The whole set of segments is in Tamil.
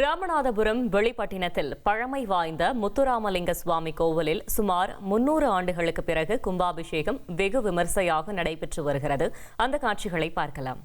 ராமநாதபுரம் வெளிப்பட்டினத்தில் பழமை வாய்ந்த முத்துராமலிங்க சுவாமி கோவிலில் சுமார் 300 ஆண்டுகளுக்கு பிறகு கும்பாபிஷேகம் வெகு விமர்சையாக நடைபெற்று வருகிறது. அந்த காட்சிகளை பார்க்கலாம்.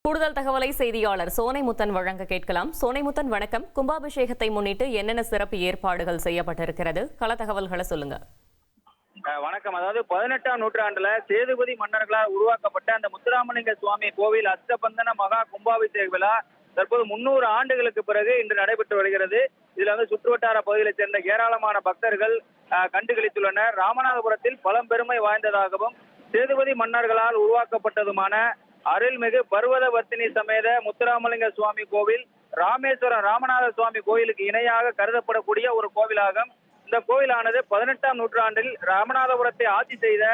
கூடுதல் தகவலை செய்தியாளர் சோனைமுத்தன் வழங்க கேட்கலாம். சோனைமுத்தன், வணக்கம். கும்பாபிஷேகத்தை முன்னிட்டு என்னென்ன சிறப்பு ஏற்பாடுகள் செய்யப்பட்டிருக்கிறது? கள தகவல்களை சொல்லுங்க. வணக்கம். அதாவது 18ஆம் நூற்றாண்டுல சேதுபதி மன்னர்களால் உருவாக்கப்பட்ட அந்த முத்துராமலிங்க சுவாமி கோவில் அஷ்டபந்தன மகா கும்பாபிஷேக விழா தற்போது 300 ஆண்டுகளுக்கு பிறகு இன்று நடைபெற்று வருகிறது. இதுல சுற்றுவட்டார பகுதிகளைச் சேர்ந்த ஏராளமான பக்தர்கள் கண்டுகளித்துள்ளனர். ராமநாதபுரத்தில் பழம்பெருமை வாய்ந்ததாகவும் சேதுபதி மன்னர்களால் உருவாக்கப்பட்டதுமான அருள்மிகு பர்வதவர்த்தினி சமேத முத்துராமலிங்க சுவாமி கோவில் ராமேஸ்வரம் ராமநாத சுவாமி கோயிலுக்கு இணையாக கருதப்படக்கூடிய ஒரு கோவிலாகும். இந்த கோவிலானது 18ஆம் நூற்றாண்டில் ராமநாதபுரத்தை ஆட்சி செய்த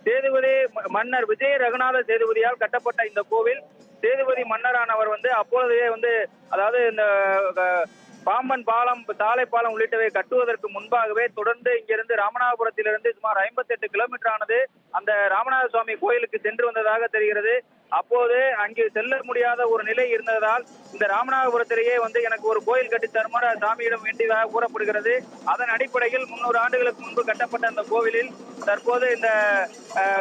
சேதுபதி மன்னர் விஜய ரகுநாத சேதுபதியால் கட்டப்பட்ட இந்த கோவில் சேதுபதி மன்னரானவர் அப்பொழுதே அதாவது இந்த பாம்பன் பாலம், சாலை பாலம் உள்ளிட்டவை கட்டுவதற்கு முன்பாகவே தொடர்ந்து இங்கிருந்து ராமநாதபுரத்திலிருந்து சுமார் 58 கிலோமீட்டர் ஆனது அந்த ராமநாத சுவாமி கோயிலுக்கு சென்று வந்ததாக தெரிகிறது. அப்போது அங்கு செல்ல முடியாத ஒரு நிலை இருந்ததால் இந்த ராமநாதபுரத்திலேயே எனக்கு ஒரு கோயில் கட்டி தருமாறு சாமியிடம் வேண்டியதாக கூறப்படுகிறது. அதன் அடிப்படையில் 300 ஆண்டுகளுக்கு முன்பு கட்டப்பட்ட அந்த கோவிலில் தற்போது இந்த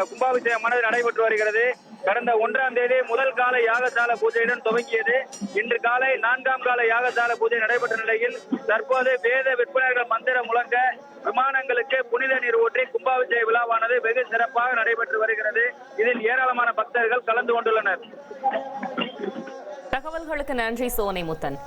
கும்பாபிஷேகமானது நடைபெற்று வருகிறது. கடந்த 1ஆம் தேதி முதல் கால யாகசால பூஜையுடன் துவங்கியது. இன்று காலை 4ஆம் கால யாகசால பூஜை நடைபெற்ற நிலையில் தற்போது வேத விற்பனர்கள் மந்திரம் முழங்க விமானங்களுக்கு புனித நீர் ஊற்றி கும்பாபிஷேக விழாவானது வெகு சிறப்பாக நடைபெற்று வருகிறது. இதில் ஏராளமான பக்தர்கள் கலந்து கொண்டுள்ளனர். தகவல்களுக்கு நன்றி சோனைமுத்தன்.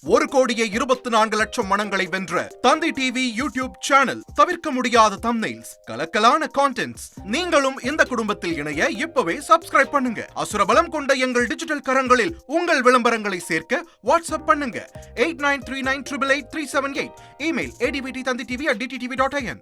1,24,00,000 மனங்களை வென்ற தந்தி டிவி யூடியூப் சேனல். தவிர்க்க முடியாத தம்ப்நெயில்ஸ், கலக்கலான கான்டென்ட்ஸ். நீங்களும் இந்த குடும்பத்தில் இணைய இப்பவே சப்ஸ்கிரைப் பண்ணுங்க. அசுரபலம் கொண்ட எங்கள் டிஜிட்டல் கரங்களில் உங்கள் விளம்பரங்களை சேர்க்க வாட்ஸ்அப் பண்ணுங்க. 8939888378. Email advttanditv@dttv.in.